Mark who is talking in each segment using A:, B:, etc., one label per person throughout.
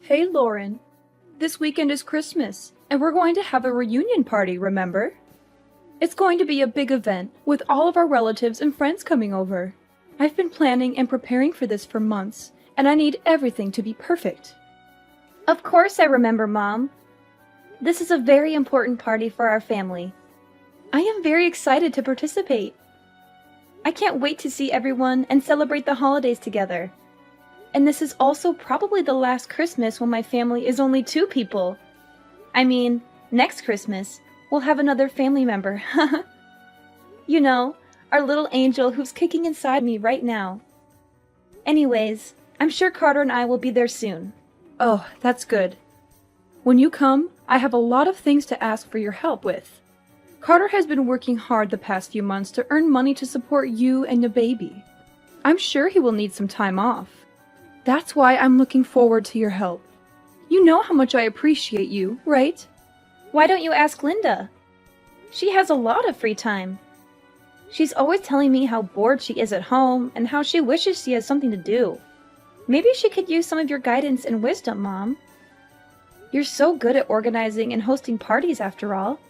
A: Hey Lauren, this weekend is Christmas, and we're going to have a reunion party, remember? It's going to be a big event, with all of our relatives and friends coming over. I've been planning and preparing for this for months, and I need everything to be perfect.
B: Of course I remember, Mom. This is a very important party for our family. I am very excited to participate. I can't wait to see everyone and celebrate the holidays together. And this is also probably the last Christmas when my family is only 2 people. I mean, next Christmas, we'll have another family member. You know, our little angel who's kicking inside me right now. Anyways, I'm sure Carter and I will be there soon.
A: Oh, that's good. When you come, I have a lot of things to ask for your help with. Carter has been working hard the past few months to earn money to support you and the baby. I'm sure he will need some time off. That's why I'm looking forward to your help. You know how much I appreciate you, right?
B: Why don't you ask Linda? She has a lot of free time. She's always telling me how bored she is at home and how she wishes she has something to do. Maybe she could use some of your guidance and wisdom, Mom. You're so good at organizing and hosting parties after all.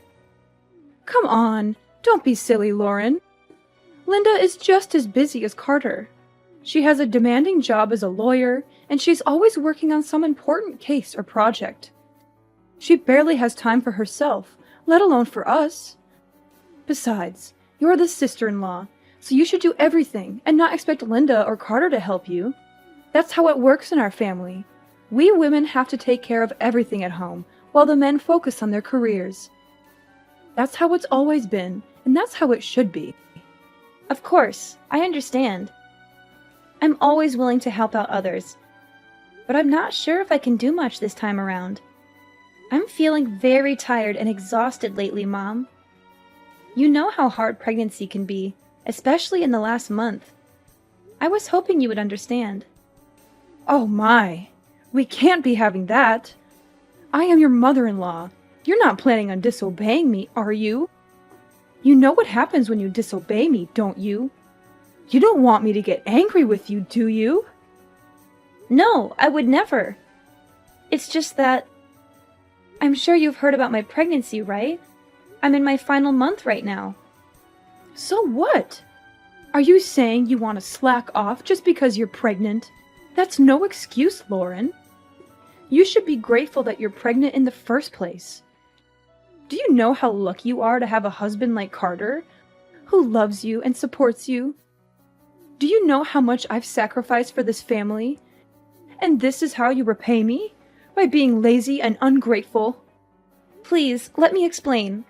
A: Come on, don't be silly, Lauren. Linda is just as busy as Carter. She has a demanding job as a lawyer, and she's always working on some important case or project. She barely has time for herself, let alone for us. Besides, you're the sister-in-law, so you should do everything and not expect Linda or Carter to help you. That's how it works in our family. We women have to take care of everything at home, while the men focus on their careers. That's how it's always been, and that's how it should be.
B: Of course, I understand. I'm always willing to help out others, but I'm not sure if I can do much this time around. I'm feeling very tired and exhausted lately, Mom. You know how hard pregnancy can be, especially in the last month. I was hoping you would understand.
A: Oh my, we can't be having that. I am your mother-in-law. You're not planning on disobeying me, are you? You know what happens when you disobey me, don't you? You don't want me to get angry with you, do you?
B: No, I would never. It's just that... I'm sure you've heard about my pregnancy, right? I'm in my final month right now.
A: So what? Are you saying you want to slack off just because you're pregnant? That's no excuse, Lauren. You should be grateful that you're pregnant in the first place. Do you know how lucky you are to have a husband like Carter, who loves you and supports you? Do you know how much I've sacrificed for this family? And this is how you repay me? By being lazy and ungrateful?
B: Please, let me explain.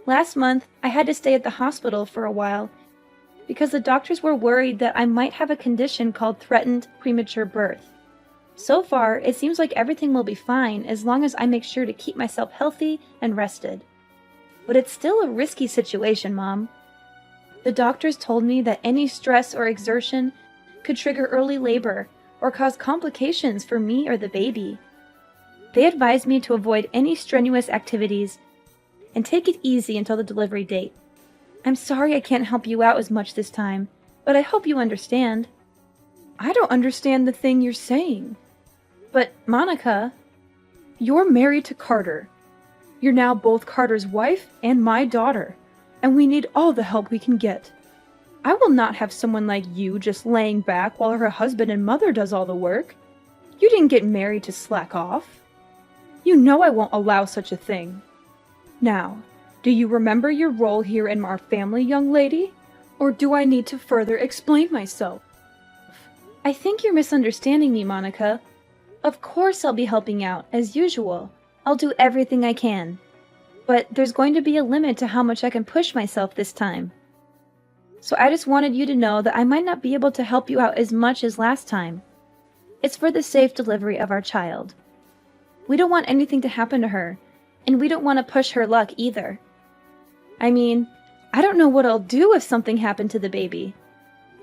B: Last month, I had to stay at the hospital for a while because the doctors were worried that I might have a condition called threatened premature birth. So far, it seems like everything will be fine as long as I make sure to keep myself healthy and rested. But it's still a risky situation, Mom. The doctors told me that any stress or exertion could trigger early labor or cause complications for me or the baby. They advised me to avoid any strenuous activities and take it easy until the delivery date. I'm sorry I can't help you out as much this time, but I hope you understand.
A: I don't understand the thing you're saying.
B: But, Monica...
A: You're married to Carter. You're now both Carter's wife and my daughter, and we need all the help we can get. I will not have someone like you just laying back while her husband and mother does all the work. You didn't get married to slack off. You know I won't allow such a thing. Now, do you remember your role here in our family, young lady? Or do I need to further explain myself?
B: I think you're misunderstanding me, Monica. Of course I'll be helping out, as usual. I'll do everything I can. But there's going to be a limit to how much I can push myself this time. So I just wanted you to know that I might not be able to help you out as much as last time. It's for the safe delivery of our child. We don't want anything to happen to her, and we don't want to push her luck either. I mean, I don't know what I'll do if something happened to the baby.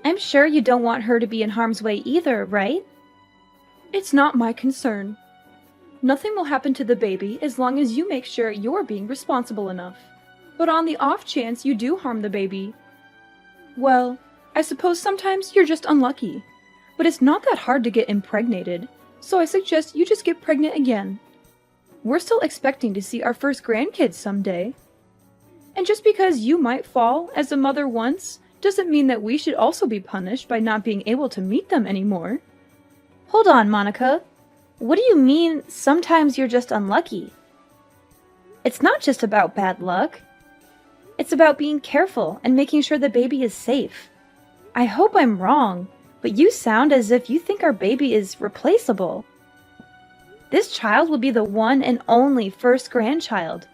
B: I'm sure you don't want her to be in harm's way either, right?
A: It's not my concern. Nothing will happen to the baby as long as you make sure you're being responsible enough. But on the off chance you do harm the baby, well, I suppose sometimes you're just unlucky. But it's not that hard to get impregnated, so I suggest you just get pregnant again. We're still expecting to see our first grandkids someday. And just because you might fall as a mother once, doesn't mean that we should also be punished by not being able to meet them anymore.
B: Hold on, Monica. What do you mean, sometimes you're just unlucky? It's not just about bad luck. It's about being careful and making sure the baby is safe. I hope I'm wrong, but you sound as if you think our baby is replaceable. This child will be the one and only first grandchild.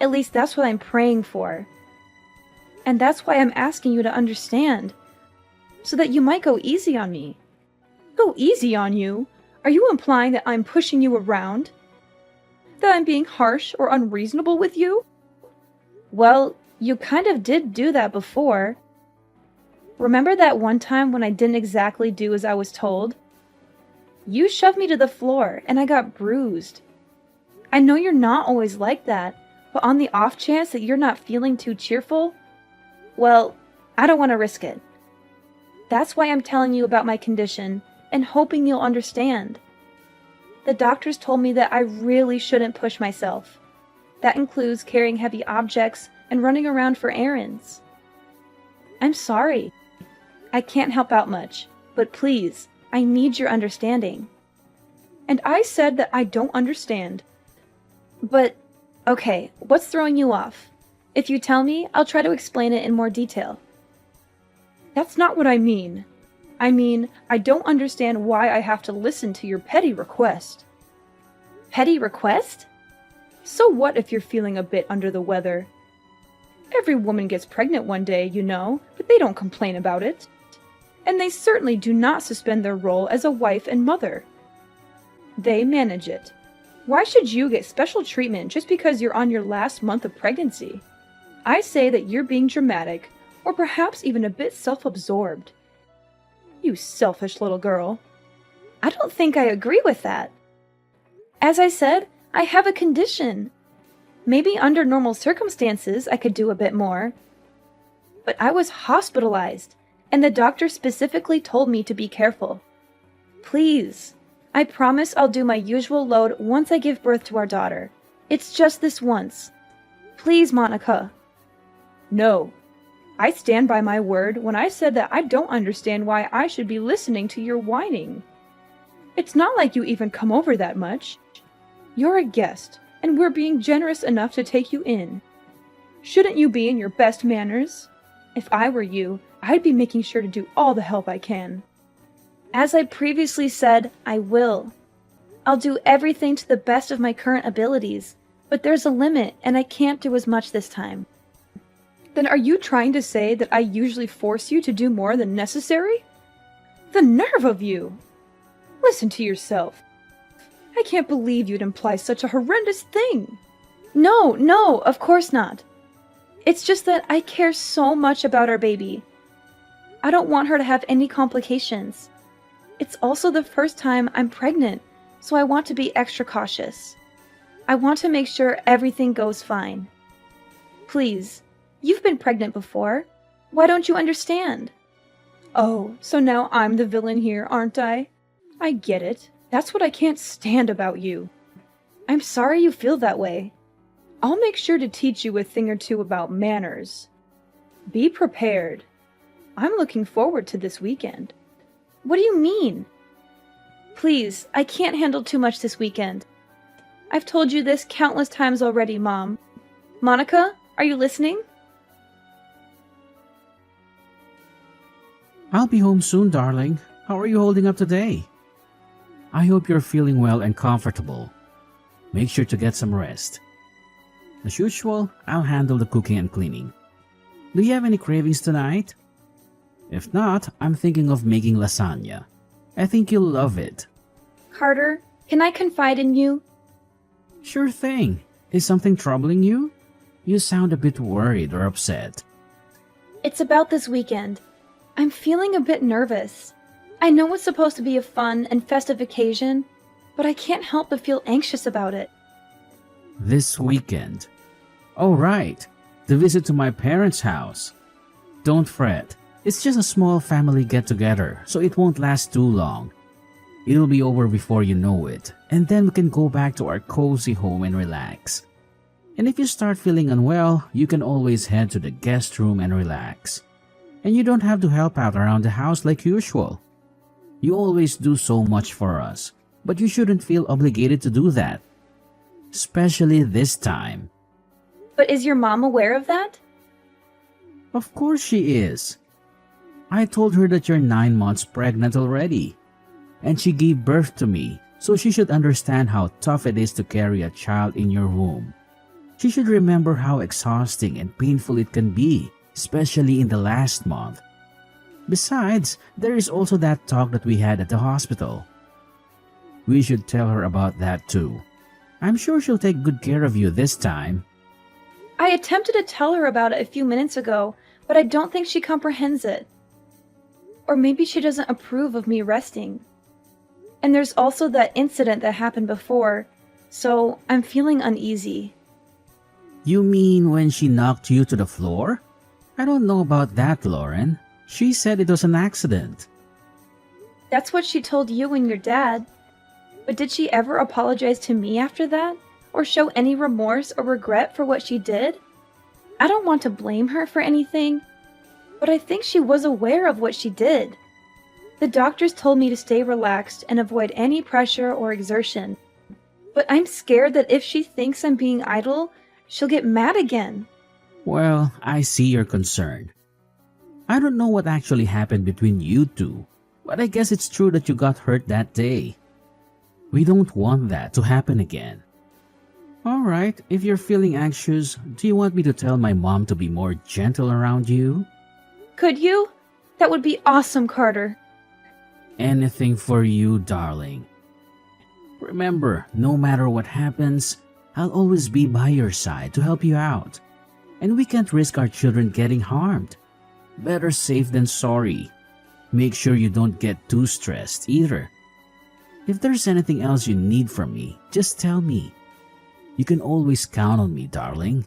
B: At least that's what I'm praying for. And that's why I'm asking you to understand, so that you might go easy on me.
A: Go easy on you? Are you implying that I'm pushing you around? That I'm being harsh or unreasonable with you?
B: Well, you kind of did do that before. Remember that one time when I didn't exactly do as I was told? You shoved me to the floor and I got bruised. I know you're not always like that, but on the off chance that you're not feeling too cheerful, well, I don't want to risk it. That's why I'm telling you about my condition and hoping you'll understand. The doctors told me that I really shouldn't push myself. That includes carrying heavy objects and running around for errands. I'm sorry. I can't help out much, but please, I need your understanding.
A: And I said that I don't understand.
B: But, okay, what's throwing you off? If you tell me, I'll try to explain it in more detail.
A: That's not what I mean. I mean, I don't understand why I have to listen to your petty request.
B: Petty request?
A: So what if you're feeling a bit under the weather? Every woman gets pregnant one day, you know, but they don't complain about it. And they certainly do not suspend their role as a wife and mother. They manage it. Why should you get special treatment just because you're on your last month of pregnancy? I say that you're being dramatic, or perhaps even a bit self-absorbed. You selfish little girl.
B: I don't think I agree with that. As I said, I have a condition. Maybe under normal circumstances I could do a bit more. But I was hospitalized, and the doctor specifically told me to be careful. Please, I promise I'll do my usual load once I give birth to our daughter. It's just this once. Please, Monica.
A: No. I stand by my word when I said that I don't understand why I should be listening to your whining. It's not like you even come over that much. You're a guest, and we're being generous enough to take you in. Shouldn't you be in your best manners? If I were you, I'd be making sure to do all the help I can.
B: As I previously said, I will. I'll do everything to the best of my current abilities, but there's a limit, and I can't do as much this time.
A: Then are you trying to say that I usually force you to do more than necessary? The nerve of you! Listen to yourself. I can't believe you'd imply such a horrendous thing.
B: No, of course not. It's just that I care so much about our baby. I don't want her to have any complications. It's also the first time I'm pregnant, so I want to be extra cautious. I want to make sure everything goes fine. Please, you've been pregnant before. Why don't you understand?
A: Oh, so now I'm the villain here, aren't I? I get it. That's what I can't stand about you.
B: I'm sorry you feel that way.
A: I'll make sure to teach you a thing or two about manners. Be prepared. I'm looking forward to this weekend.
B: What do you mean? Please, I can't handle too much this weekend. I've told you this countless times already, Mom. Monica, are you listening?
C: I'll be home soon, darling. How are you holding up today? I hope you're feeling well and comfortable. Make sure to get some rest. As usual, I'll handle the cooking and cleaning. Do you have any cravings tonight? If not, I'm thinking of making lasagna. I think you'll love it.
B: Carter, can I confide in you?
C: Sure thing. Is something troubling you? You sound a bit worried or upset.
B: It's about this weekend. I'm feeling a bit nervous. I know it's supposed to be a fun and festive occasion, but I can't help but feel anxious about it.
C: This weekend? Oh, right. The visit to my parents' house. Don't fret. It's just a small family get-together, so it won't last too long. It'll be over before you know it, and then we can go back to our cozy home and relax. And if you start feeling unwell, you can always head to the guest room and relax. And you don't have to help out around the house like usual. You always do so much for us, but you shouldn't feel obligated to do that. Especially this time.
B: But is your mom aware of that?
C: Of course she is. I told her that you're 9 months pregnant already. And she gave birth to me, so she should understand how tough it is to carry a child in your womb. She should remember how exhausting and painful it can be, especially in the last month. Besides, there is also that talk that we had at the hospital. We should tell her about that too. I'm sure she'll take good care of you this time.
B: I attempted to tell her about it a few minutes ago, but I don't think she comprehends it. Or maybe she doesn't approve of me resting. And there's also that incident that happened before, so I'm feeling uneasy.
C: You mean when she knocked you to the floor? I don't know about that, Lauren. She said it was an accident.
B: That's what she told you and your dad. But did she ever apologize to me after that? Or show any remorse or regret for what she did? I don't want to blame her for anything, but I think she was aware of what she did. The doctors told me to stay relaxed and avoid any pressure or exertion. But I'm scared that if she thinks I'm being idle, she'll get mad again.
C: Well, I see your concern. I don't know what actually happened between you two, but I guess it's true that you got hurt that day. We don't want that to happen again. Alright, if you're feeling anxious, do you want me to tell my mom to be more gentle around you?
B: Could you? That would be awesome, Carter.
C: Anything for you, darling. Remember, no matter what happens, I'll always be by your side to help you out. And we can't risk our children getting harmed. Better safe than sorry. Make sure you don't get too stressed either. If there's anything else you need from me, just tell me. You can always count on me, darling.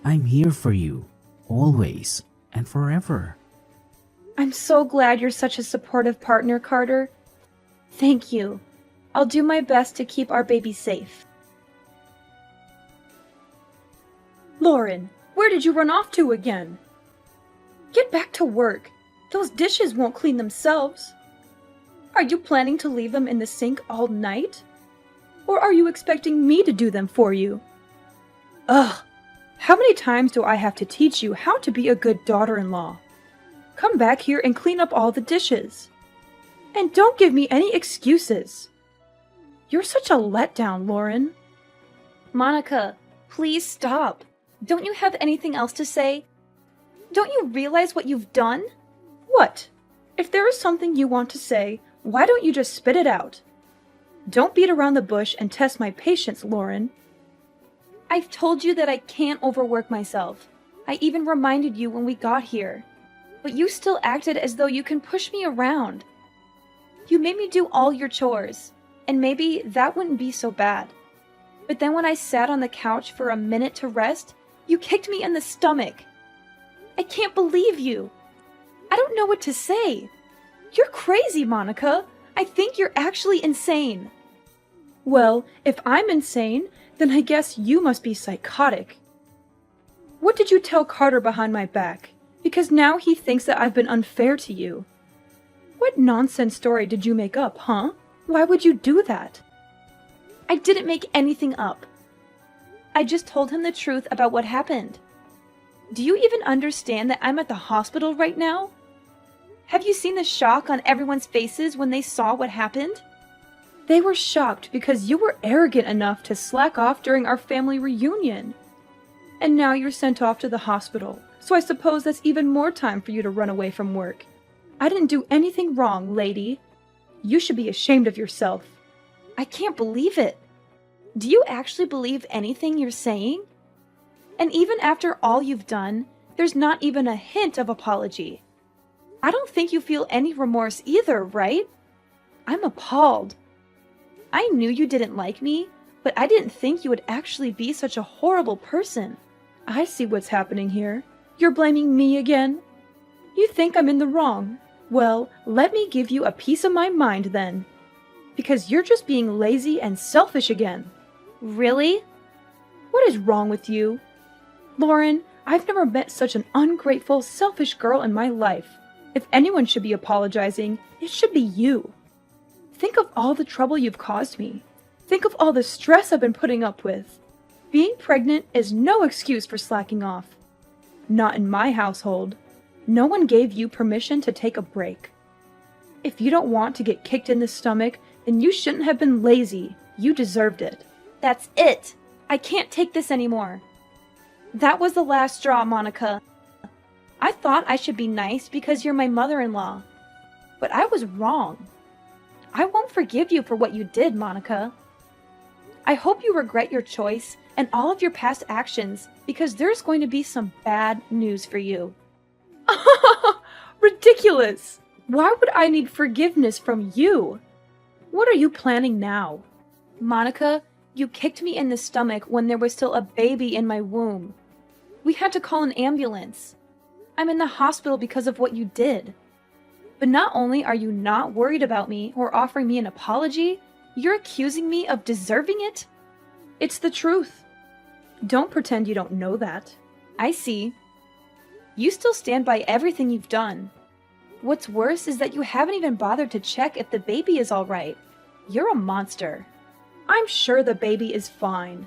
C: I'm here for you, always and forever.
B: I'm so glad you're such a supportive partner, Carter. Thank you. I'll do my best to keep our baby safe.
A: Lauren, where did you run off to again? Get back to work. Those dishes won't clean themselves. Are you planning to leave them in the sink all night? Or are you expecting me to do them for you? Ugh! How many times do I have to teach you how to be a good daughter-in-law? Come back here and clean up all the dishes. And don't give me any excuses. You're such a letdown, Lauren.
B: Monica, please stop. Don't you have anything else to say? Don't you realize what you've done?
A: What? If there is something you want to say, why don't you just spit it out? Don't beat around the bush and test my patience, Lauren.
B: I've told you that I can't overwork myself. I even reminded you when we got here. But you still acted as though you can push me around. You made me do all your chores, and maybe that wouldn't be so bad. But then when I sat on the couch for a minute to rest, you kicked me in the stomach. I can't believe you. I don't know what to say.
A: You're crazy, Monica. I think you're actually insane. Well, if I'm insane, then I guess you must be psychotic. What did you tell Carter behind my back? Because now he thinks that I've been unfair to you. What nonsense story did you make up, huh? Why would you do that?
B: I didn't make anything up. I just told him the truth about what happened. Do you even understand that I'm at the hospital right now? Have you seen the shock on everyone's faces when they saw what happened?
A: They were shocked because you were arrogant enough to slack off during our family reunion. And now you're sent off to the hospital, so I suppose that's even more time for you to run away from work. I didn't do anything wrong, lady. You should be ashamed of yourself.
B: I can't believe it. Do you actually believe anything you're saying? And even after all you've done, there's not even a hint of apology. I don't think you feel any remorse either, right? I'm appalled. I knew you didn't like me, but I didn't think you would actually be such a horrible person.
A: I see what's happening here. You're blaming me again? You think I'm in the wrong? Well, let me give you a piece of my mind then. because you're just being lazy and selfish again.
B: Really?
A: What is wrong with you? Lauren, I've never met such an ungrateful, selfish girl in my life. If anyone should be apologizing, it should be you. Think of all the trouble you've caused me. Think of all the stress I've been putting up with. Being pregnant is no excuse for slacking off. Not in my household. No one gave you permission to take a break. If you don't want to get kicked in the stomach, then you shouldn't have been lazy. You deserved it.
B: That's it. I can't take this anymore. That was the last straw, Monica. I thought I should be nice because you're my mother-in-law. But I was wrong. I won't forgive you for what you did, Monica. I hope you regret your choice and all of your past actions because there's going to be some bad news for you.
A: Ridiculous! Why would I need forgiveness from you? What are you planning now?
B: Monica, you kicked me in the stomach when there was still a baby in my womb. We had to call an ambulance. I'm in the hospital because of what you did. But not only are you not worried about me or offering me an apology, you're accusing me of deserving it?
A: It's the truth. Don't pretend you don't know that.
B: I see. You still stand by everything you've done. What's worse is that you haven't even bothered to check if the baby is all right. You're a monster.
A: I'm sure the baby is fine.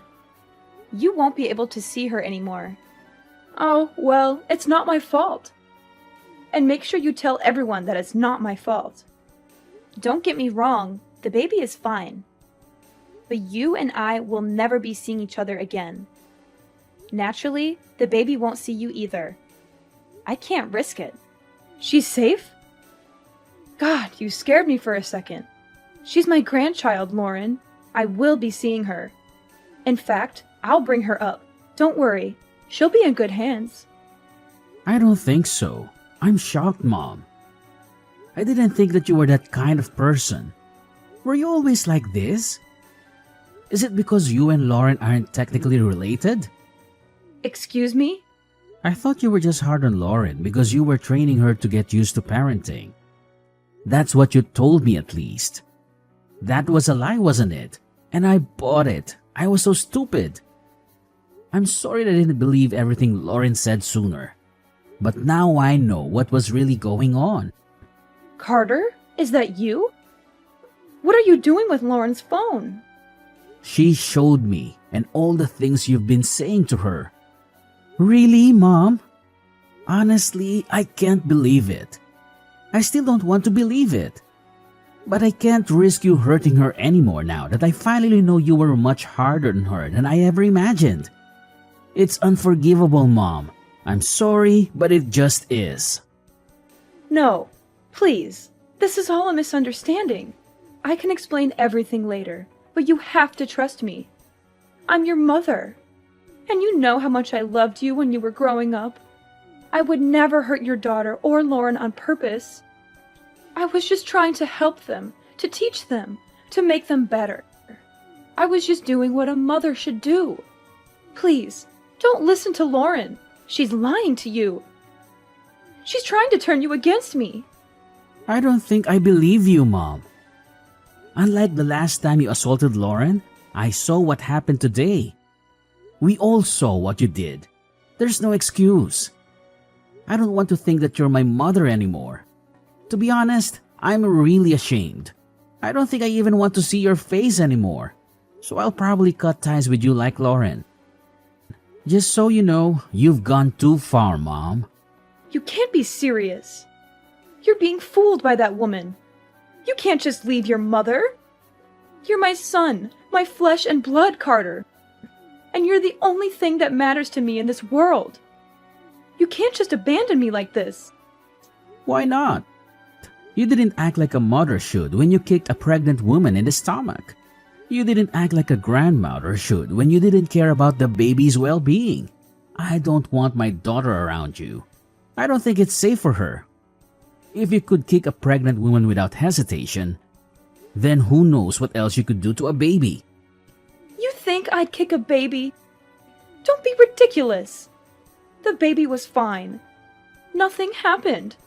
B: You won't be able to see her anymore.
A: Oh, well, it's not my fault. And make sure you tell everyone that it's not my fault.
B: Don't get me wrong, the baby is fine. But you and I will never be seeing each other again. Naturally, the baby won't see you either. I can't risk it.
A: She's safe? God, you scared me for a second. She's my grandchild, Lauren. I will be seeing her. In fact, I'll bring her up. Don't worry. She'll be in good hands.
C: I don't think so. I'm shocked, Mom. I didn't think that you were that kind of person. Were you always like this? Is it because you and Lauren aren't technically related?
A: Excuse me?
C: I thought you were just hard on Lauren because you were training her to get used to parenting. That's what you told me at least. That was a lie, wasn't it? And I bought it. I was so stupid. I'm sorry that I didn't believe everything Lauren said sooner. But now I know what was really going on.
A: Carter, is that you? What are you doing with Lauren's phone?
C: She showed me and all the things you've been saying to her. Really, Mom? Honestly, I can't believe it. I still don't want to believe it. But I can't risk you hurting her anymore now that I finally know you were much harder on her than I ever imagined. It's unforgivable, Mom. I'm sorry, but it just is.
A: No, please. This is all a misunderstanding. I can explain everything later, but you have to trust me. I'm your mother. And you know how much I loved you when you were growing up. I would never hurt your daughter or Lauren on purpose. I was just trying to help them, to teach them, to make them better. I was just doing what a mother should do. Please, don't listen to Lauren. She's lying to you. She's trying to turn you against me.
C: I don't think I believe you, Mom. Unlike the last time you assaulted Lauren, I saw what happened today. We all saw what you did. There's no excuse. I don't want to think that you're my mother anymore. To be honest, I'm really ashamed. I don't think I even want to see your face anymore. So I'll probably cut ties with you like Lauren. Just so you know, you've gone too far, Mom.
A: You can't be serious. You're being fooled by that woman. You can't just leave your mother. You're my son, my flesh and blood, Carter. And you're the only thing that matters to me in this world. You can't just abandon me like this.
C: Why not? You didn't act like a mother should when you kicked a pregnant woman in the stomach. You didn't act like a grandmother should when you didn't care about the baby's well-being. I don't want my daughter around you. I don't think it's safe for her. If you could kick a pregnant woman without hesitation, then who knows what else you could do to a baby.
A: You think I'd kick a baby? Don't be ridiculous. The baby was fine. Nothing happened.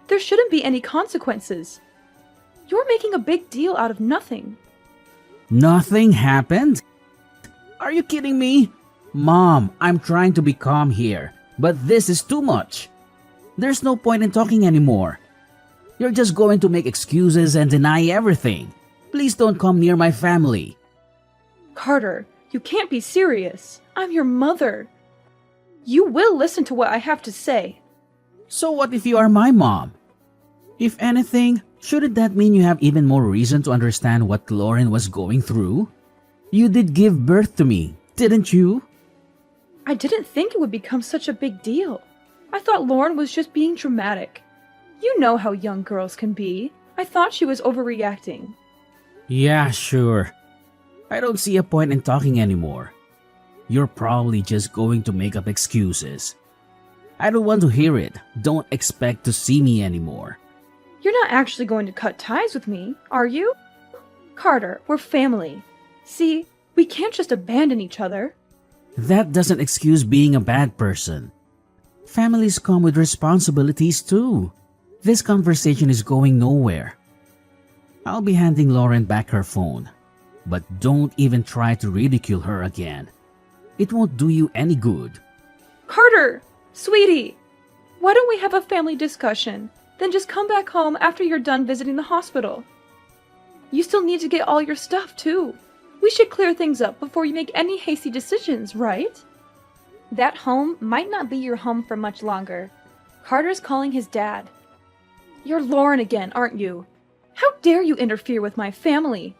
A: There shouldn't be any consequences. You're making a big deal out of nothing.
C: Nothing happened? Are you kidding me? Mom, I'm trying to be calm here, but this is too much. There's no point in talking anymore. You're just going to make excuses and deny everything. Please don't come near my family.
A: Carter, you can't be serious. I'm your mother. You will listen to what I have to say.
C: So what if you are my mom? If anything, shouldn't that mean you have even more reason to understand what Lauren was going through? You did give birth to me, didn't you?
A: I didn't think it would become such a big deal. I thought Lauren was just being dramatic. You know how young girls can be. I thought she was overreacting.
C: Yeah, sure. I don't see a point in talking anymore. You're probably just going to make up excuses. I don't want to hear it. Don't expect to see me anymore.
A: You're not actually going to cut ties with me, are you? Carter, we're family. See, we can't just abandon each other.
C: That doesn't excuse being a bad person. Families come with responsibilities too. This conversation is going nowhere. I'll be handing Lauren back her phone, but don't even try to ridicule her again. It won't do you any good.
A: Carter! Sweetie! Why don't we have a family discussion? Then just come back home after you're done visiting the hospital. You still need to get all your stuff too. We should clear things up before you make any hasty decisions, right?
B: That home might not be your home for much longer.
A: Carter's calling his dad. You're Lauren again, aren't you? How dare you interfere with my family?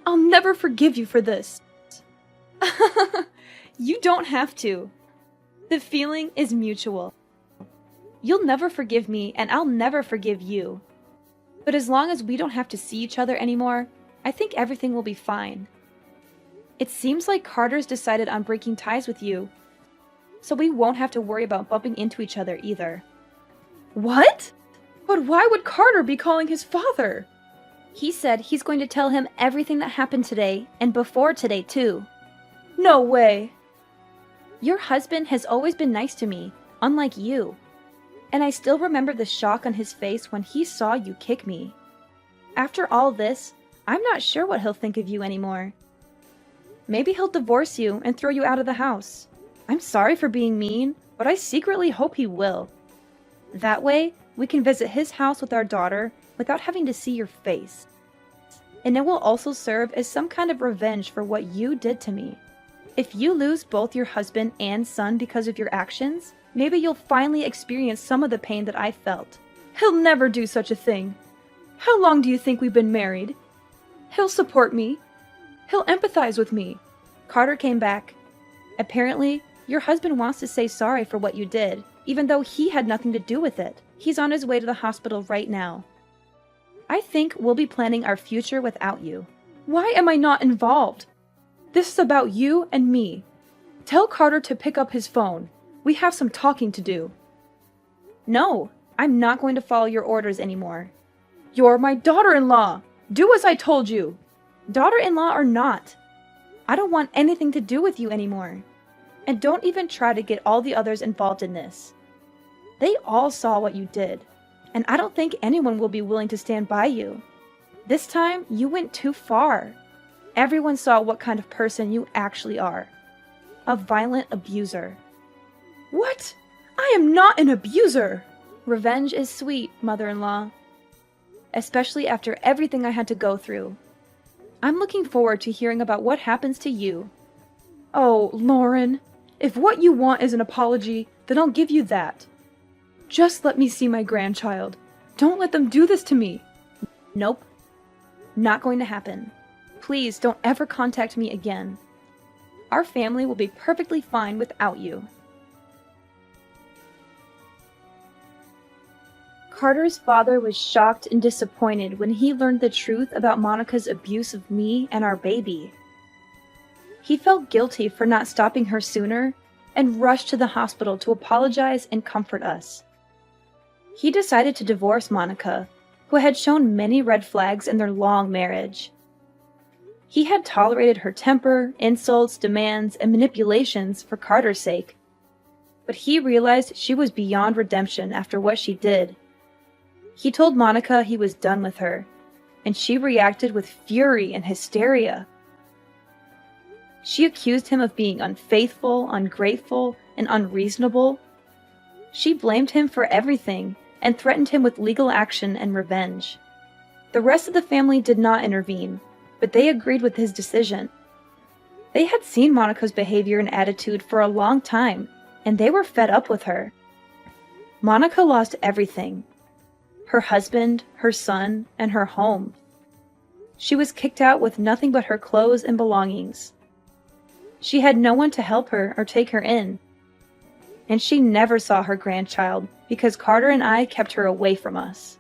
A: I'll never forgive you for this.
B: You don't have to. The feeling is mutual. You'll never forgive me, and I'll never forgive you. But as long as we don't have to see each other anymore, I think everything will be fine. It seems like Carter's decided on breaking ties with you, so we won't have to worry about bumping into each other either.
A: What? But why would Carter be calling his father?
B: He said he's going to tell him everything that happened today, and before today too.
A: No way.
B: Your husband has always been nice to me, unlike you. And I still remember the shock on his face when he saw you kick me. After all this, I'm not sure what he'll think of you anymore. Maybe he'll divorce you and throw you out of the house. I'm sorry for being mean, but I secretly hope he will. That way, we can visit his house with our daughter without having to see your face. And it will also serve as some kind of revenge for what you did to me. If you lose both your husband and son because of your actions, maybe you'll finally experience some of the pain that I felt.
A: He'll never do such a thing. How long do you think we've been married? He'll support me. He'll empathize with me.
B: Carter came back. Apparently, your husband wants to say sorry for what you did, even though he had nothing to do with it. He's on his way to the hospital right now. I think we'll be planning our future without you.
A: Why am I not involved? This is about you and me. Tell Carter to pick up his phone. We have some talking to do.
B: No, I'm not going to follow your orders anymore.
A: You're my daughter-in-law. Do as I told you.
B: Daughter-in-law or not, I don't want anything to do with you anymore. And don't even try to get all the others involved in this. They all saw what you did, and I don't think anyone will be willing to stand by you. This time, you went too far. Everyone saw what kind of person you actually are. A violent abuser.
A: What? I am not an abuser!
B: Revenge is sweet, mother-in-law. Especially after everything I had to go through. I'm looking forward to hearing about what happens to you.
A: Oh, Lauren, if what you want is an apology, then I'll give you that. Just let me see my grandchild. Don't let them do this to me.
B: Nope. Not going to happen. Please don't ever contact me again. Our family will be perfectly fine without you. Carter's father was shocked and disappointed when he learned the truth about Monica's abuse of me and our baby. He felt guilty for not stopping her sooner and rushed to the hospital to apologize and comfort us. He decided to divorce Monica, who had shown many red flags in their long marriage. He had tolerated her temper, insults, demands, and manipulations for Carter's sake. But he realized she was beyond redemption after what she did. He told Monica he was done with her,
A: and she reacted with fury and hysteria. She accused him of being unfaithful, ungrateful, and unreasonable. She blamed him for everything and threatened him with legal action and revenge. The rest of the family did not intervene, but they agreed with his decision. They had seen Monica's behavior and attitude for a long time, and they were fed up with her. Monica lost everything: her husband, her son, and her home. She was kicked out with nothing but her clothes and belongings. She had no one to help her or take her in. And she never saw her grandchild because Carter and I kept her away from us.